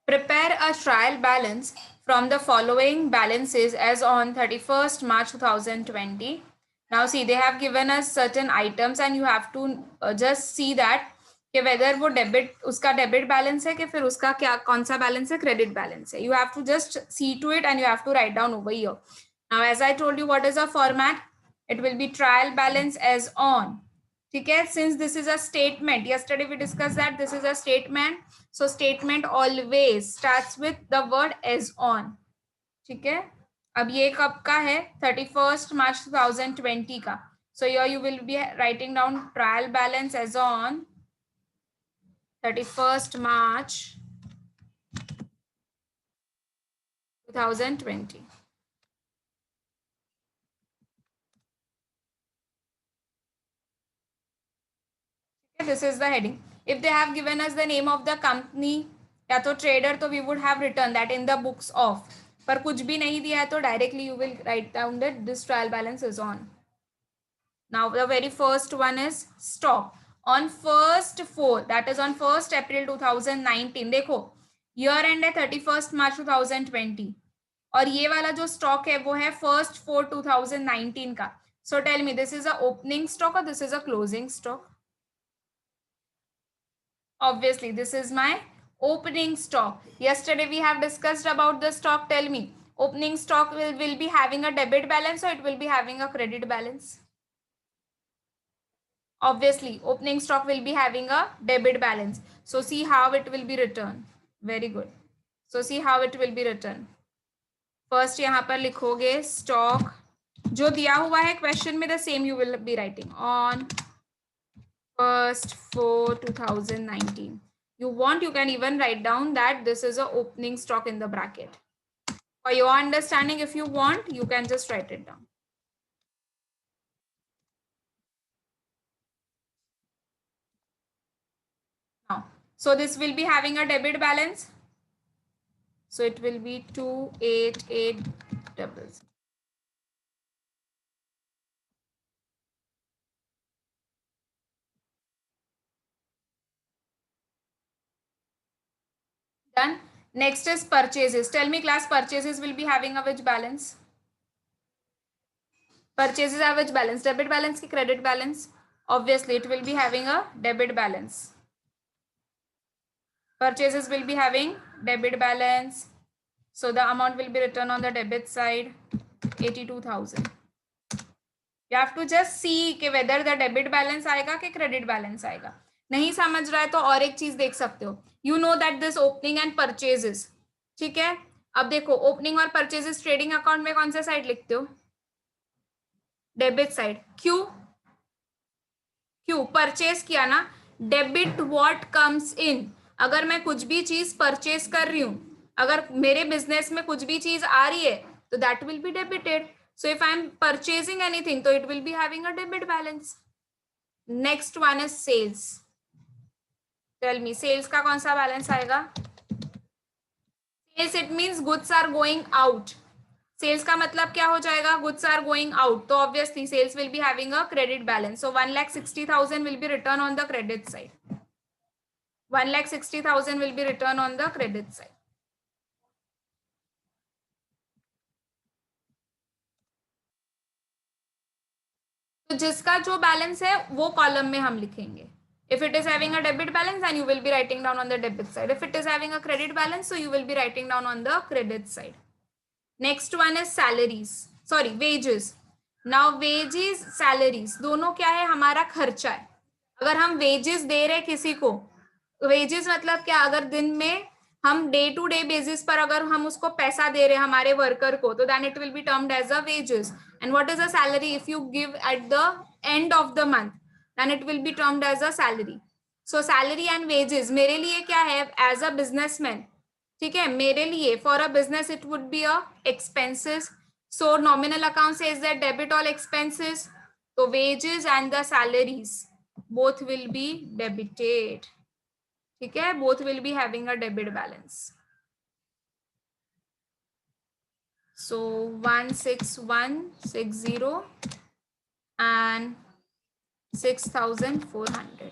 Prepare a trial balance from the following balances as on 31st March 2020. Now see, they have given us certain items and you have to just see that कि whether वो debit उसका debit balance है कि फिर उसका क्या कौन सा बैलेंस है क्रेडिट बैलेंस है. You have to just see to it and you have to write down over here. Now as I told you, what is the format? It will be trial balance as on. ठीक है, since this is a statement, yesterday we discussed that this is a statement, so statement always starts with the word as on. ठीक है, अब ये कब का है? 31st March 2020 का. So here you will be writing down trial balance as on 31st March 2020. This is the heading. If they have given us the name of the company या तो trader, तो we would have written that in the books of. पर कुछ भी नहीं दिया है तो directly you will write down that this trial balance is on. Now the very first one is stock. On 1st 4, that is on 1st April 2019. देखो year end है 31st March 2020 और ये वाला जो stock है वो है 1st 4 2019 का. So tell me, this is a opening stock or this is a closing stock? Obviously, this is my opening stock. Yesterday we have discussed about the stock. Tell me, opening stock will be having a debit balance or it will be having a credit balance? Obviously, opening stock will be having a debit balance. So see how it will be written. Very good. So see how it will be written. First यहाँ पर लिखोगे stock जो दिया हुआ है question में, the same you will be writing on 1st 4 2019. You want, you can even write down that this is a opening stock in the bracket. For your understanding, if you want, you can just write it down. Now, so this will be having a debit balance. So it will be 288 doubles. Done. Next is purchases. Tell me class, purchases will be having a which balance? Purchases are which balance? Debit balance ki credit balance? Obviously, it will be having a debit balance. Purchases will be having debit balance. So the amount will be written on the debit side, 82,000. You have to just see कि whether the debit balance आएगा कि credit balance आएगा. नहीं समझ रहा है तो और एक चीज देख सकते हो. You know that this opening and purchases, ठीक है. अब देखो opening और purchases trading account में कौन सा साइड लिखते हो? Debit side. क्यों? क्यों? परचेज किया ना. डेबिट व्हाट कम्स इन. अगर मैं कुछ भी चीज परचेज कर रही हूं, अगर मेरे बिजनेस में कुछ भी चीज आ रही है तो that will be debited. So if I am purchasing anything तो it will be having a debit balance. Next one is sales. Tell me, sales का कौन सा बैलेंस आएगा? Sales it means goods are going out. Sales का मतलब क्या हो जाएगा? Goods are going out. तो obviously sales will be having a credit balance. So 1,60,000 will be return on the credit side. 1,60,000 will be returned on the credit side. तो जिसका जो balance है वो कॉलम में हम लिखेंगे. If it is having a debit balance, then you will be writing down on the debit side. If it is having a credit balance, so you will be writing down on the credit side. Next one is salaries. Sorry, wages. Now wages, salaries दोनों क्या है? हमारा खर्चा है. अगर हम wages दे रहे किसी को, wages मतलब क्या? अगर दिन में हम डे टू डे बेसिस पर अगर हम उसको पैसा दे रहे हैं हमारे वर्कर को, तो then it will be termed as a wages. And what is a salary? If you give at the end of the month, then it will be termed as a salary. So salary and wages मेरे लिए क्या है? As a businessman, ठीक है, मेरे लिए for a business it would be a expenses. So nominal account says that debit all expenses. तो wages and the salaries both will be debited. ठीक है, both will be having a debit balance. So 16160 and 6,400.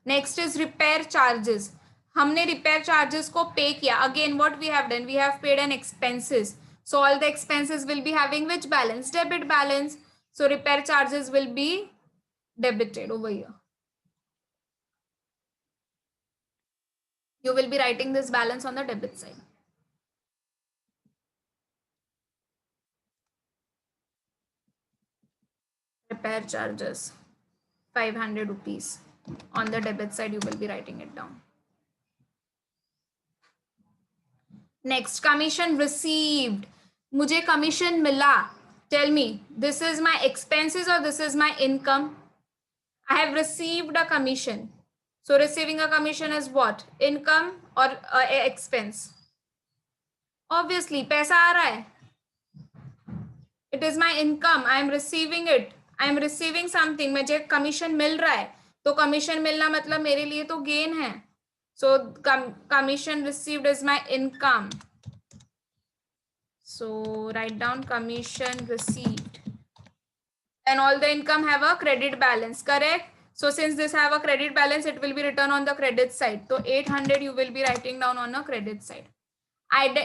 Next is repair charges. हमने repair charges को pay किया. Again what we have done, we have paid an expenses. So all the expenses will be having which balance? Debit balance. So repair charges will be debited over here. You will be writing this balance on the debit side. Repair charges 500 rupees. On the debit side you will be writing it down. Next, commission received. मुझे commission मिला. Tell me, this is my expenses or this is my income? I have received a commission. So receiving a commission is what? Income or expense? Obviously, पैसा आ रहा है. It is my income. I am receiving it. I am receiving something. मुझे commission मिल रहा है. तो commission मिलना मतलब मेरे लिए तो gain है. So commission received is my income. So write down commission received. And all the income have a credit balance, correct? So since this have a credit balance, it will be written on the credit side. So 800 you will be writing down on a credit side.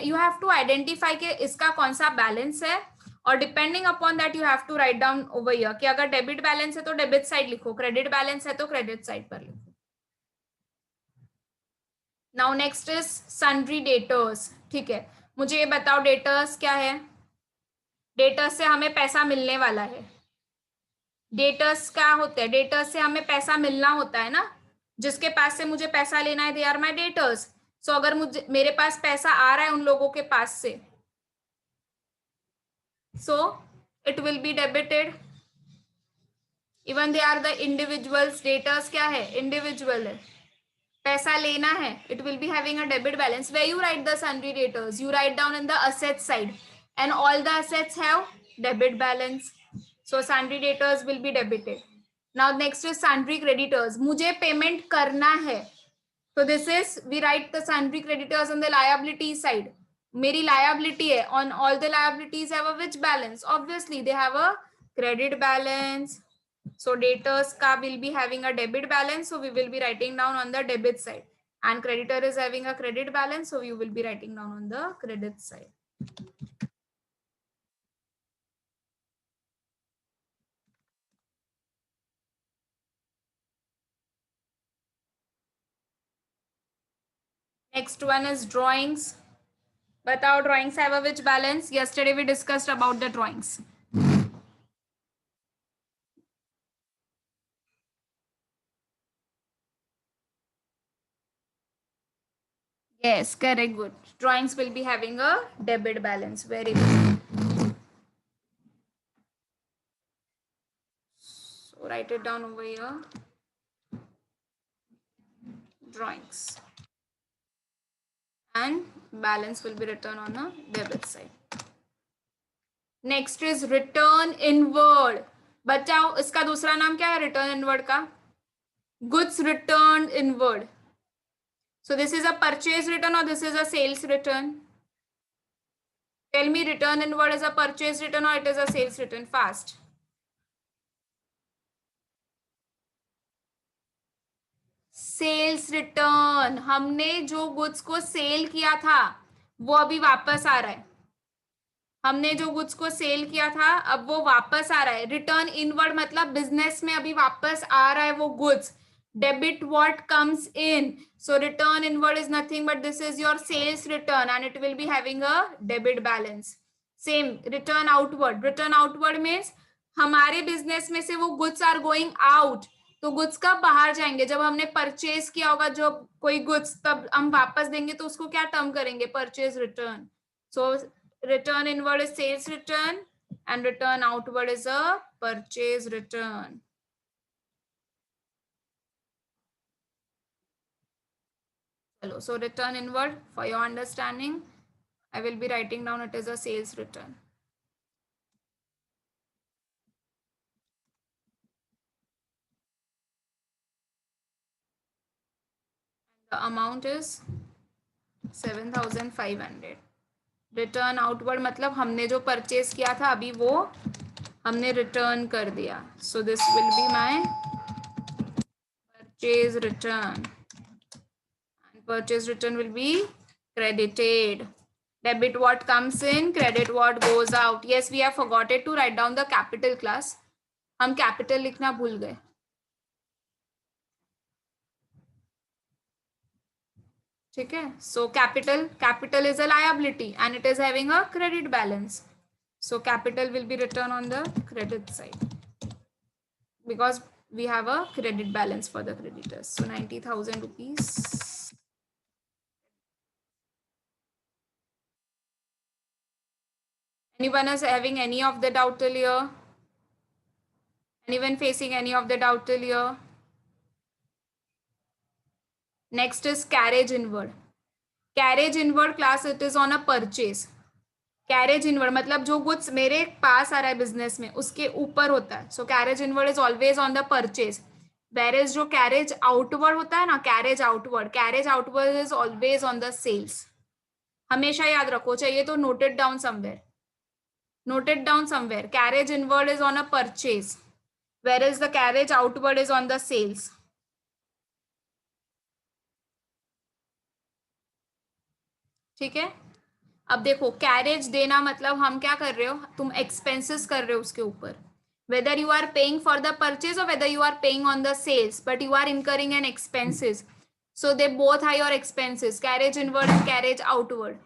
You have to identify कि इसका कौन सा balance है, और depending upon that you have to write down over here कि अगर debit balance है तो debit side लिखो, credit balance है तो credit side पर लिखो. Now next is sundry debtors. ठीक है, मुझे ये बताओ debtors क्या है? Debtors से हमें पैसा मिलने वाला है. डेटर्स क्या होते हैं? डेटर्स से हमें पैसा मिलना होता है ना, जिसके पास से मुझे पैसा लेना है, दे आर माय डेटर्स. सो अगर मुझे मेरे पास पैसा आ रहा है उन लोगों के पास से, so it will be debited. Even they are the individuals. Debtors क्या है? इंडिविजुअल है, पैसा लेना है. It will be having a debit balance. Where you write the sundry debtors? You write down in the asset side, and all the assets have debit balance. So sundry debtors will be debited. Now next is sundry creditors. मुझे payment करना है. So this is, we write the sundry creditors on the liability side. मेरी liability है. On all the liabilities have a which balance? Obviously they have a credit balance. So debtors का will be having a debit balance. So we will be writing down on the debit side. And creditor is having a credit balance. So you will be writing down on the credit side. Next one is drawings. बताओ drawings have a which balance? Yesterday we discussed about the drawings. Yes, correct, good. Drawings will be having a debit balance. Very good. So write it down over here. Drawings. And balance will be written on the debit side. Next is return inward. बचाओ, इसका दूसरा नाम क्या है return inward का? Goods returned inward. So this is a purchase return or this is a sales return? Tell me, return inward is a purchase return or it is a sales return? Fast. Sales return. हमने जो goods को cell किया था वो अभी वापस आ रहा है. हमने जो गुड्स को सेल किया था अब वो वापस आ रहा है. रिटर्न इनवर्ड मतलब बिजनेस में अभी वापस आ रहा है वो goods. Debit what comes in. So return inward is nothing but this is your sales return and it will be having a debit balance. Same return outward. Return outward means हमारे business में से वो goods are going out. तो goods कब बाहर जाएंगे? जब हमने परचेज किया होगा जो कोई गुड्स, तब हम वापस देंगे तो उसको क्या टर्म करेंगे? Purchase return. So return inward is sales return and return outward is a purchase return. Hello. So return inward, for your understanding, I will be writing down it is a sales return. The amount is 7,500. Return outward मतलब हमने जो purchase किया था अभी वो हमने return कर दिया. So this will be my purchase return, and purchase return will be credited. Debit what comes in, credit what goes out. Yes, we have forgotten to write down the capital class. हम capital लिखना भूल गए. ठीक है. So capital is a liability and it is having a credit balance. So capital will be written on the credit side because we have a credit balance for the creditors. So 90,000 rupees. Anyone is having any of the doubt till here? Anyone facing any of the doubt till here? Next is carriage inward. Carriage inward class, it is on a purchase. Carriage inward मतलब जो goods मेरे पास आ रहा है business में उसके ऊपर होता है. So carriage inward is always on the purchase. Where जो कैरेज आउटवर्ड होता है ना, carriage outward is always on the sales. हमेशा याद रखो, चाहिए तो noted down somewhere. Carriage inward is on a purchase, where is the carriage outward is on the sales. ठीक है. अब देखो, कैरेज देना मतलब हम क्या कर रहे हो, तुम एक्सपेंसेस कर रहे हो उसके ऊपर. Whether you are paying for the purchase और whether you are paying on the sales, but you are incurring an expenses. So they both are your expenses. Carriage inward and carriage outward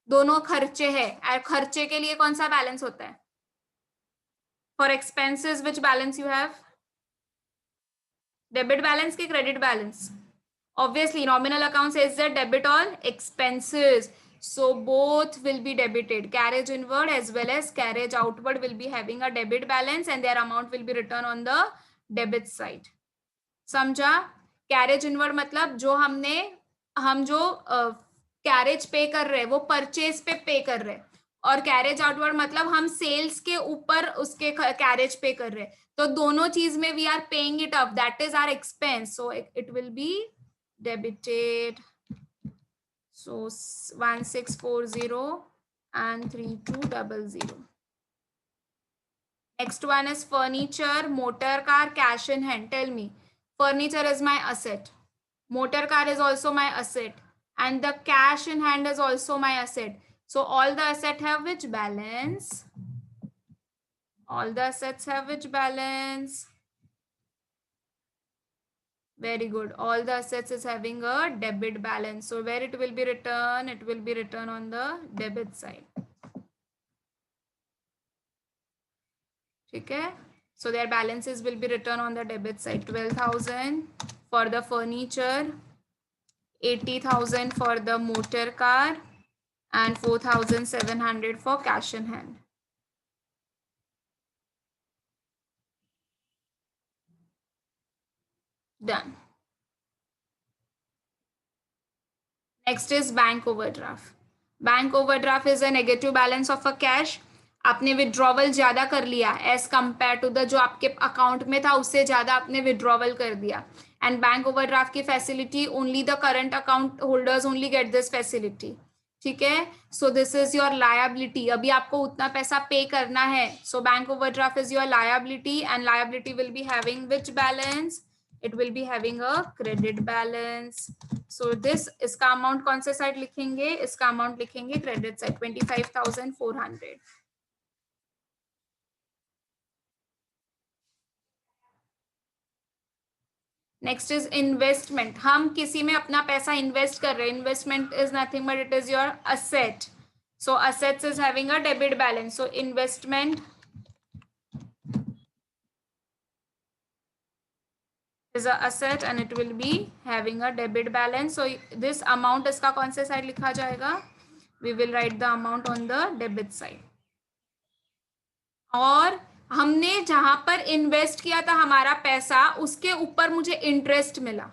दोनों खर्चे हैं. खर्चे के लिए कौन सा balance होता है? For expenses which balance you have? Debit balance के credit balance? Obviously, nominal account says that debit all expenses. So both will be debited. Carriage inward as well as carriage outward will be having a debit balance and their amount will be written on the debit side. समझा? Carriage inward मतलब जो हम जो carriage पे कर रहे हैं वो purchase पे पे कर रहे हैं, और carriage outward मतलब हम sales के ऊपर उसके carriage पे कर रहे हैं. तो दोनों चीज में we are paying it up. That is our expense. So it will be debited. So 1640 and 3200. Next one is furniture, motor car, cash in hand. Tell me, furniture is my asset, motor car is also my asset, and the cash in hand is also my asset. So all the assets have which balance? All the assets have which balance? Very good. All the assets is having a debit balance. So where it will be written? It will be written on the debit side. Okay. So their balances will be written on the debit side. 12,000 for the furniture, 80,000 for the motor car, and 4,700 for cash in hand. Done. Next is bank overdraft. Bank overdraft is a negative balance of a cash. आपने withdrawal ज्यादा कर लिया as compare to the जो आपके account में था, उससे ज्यादा आपने विड्रॉवल कर दिया. एंड बैंक ओवरड्राफ्ट की facility only the current account holders only get this facility. ठीक है. So this is your liability. अभी आपको उतना पैसा पे करना है. So bank overdraft is your liability and liability will be having which balance? It will be having a credit balance. So this इसका अमाउंट कौन से साइड लिखेंगे? इसका अमाउंट लिखेंगे credit side, 25,400. Next is investment. हम किसी में अपना पैसा इन्वेस्ट कर रहे हैं. Investment is nothing but it is your asset. So assets is having a debit balance. So investment is a asset and it will be having a debit balance. So this amount इसका कौन से side लिखा जाएगा? We will write the amount on the debit side. और हमने जहां पर invest किया था हमारा पैसा, उसके ऊपर मुझे इंटरेस्ट मिला.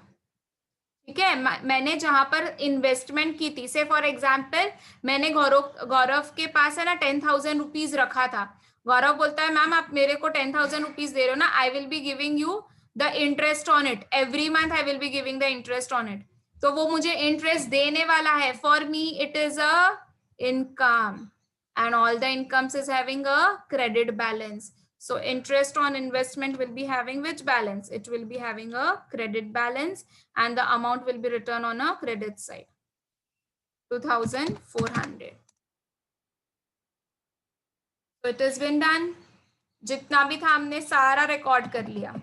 ठीक है. मैंने जहां पर इन्वेस्टमेंट की थी, से फॉर एग्जाम्पल मैंने गौरव के पास है ना 10,000 रुपीज रखा था. गौरव बोलता है मैम आप मेरे को 10,000 रुपीज दे रहे हो ना, I will be giving you the interest on it. Every month I will be giving the interest on it. तो वो मुझे interest देने वाला है. For me it is a income and all the incomes is having a credit balance. So interest on investment will be having which balance? It will be having a credit balance, and the amount will be written on a credit side, 2400. So it has been done. जितना भी था हमने सारा record कर लिया,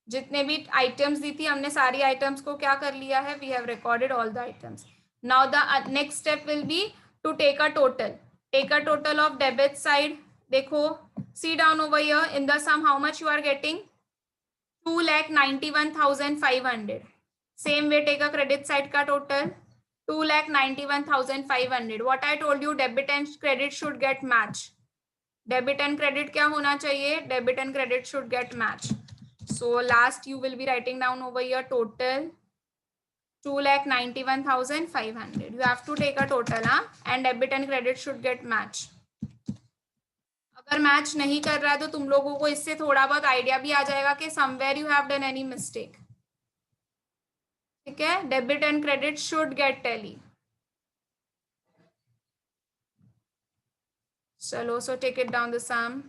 जितने भी items दी थी हमने सारी आइटम्स को क्या कर लिया है, we have recorded all the items. Now the next step will be to take a total of debit side. देखो, see down over here in the sum how much you are getting, 2,91,500. Same way take a credit side का total 2,91,500. What I told you, debit and credit should get match. Debit and credit क्या होना चाहिए, debit and credit should get match. So last you will be writing down over your total 2,91,500. you have to take a total, and debit and credit should get match. अगर match नहीं कर रहा है तो तुम लोगों को इससे थोड़ा बहुत आइडिया भी आ जाएगा कि somewhere you have done any mistake. ठीक है, debit and credit should get tally. चलो, so take it down the some.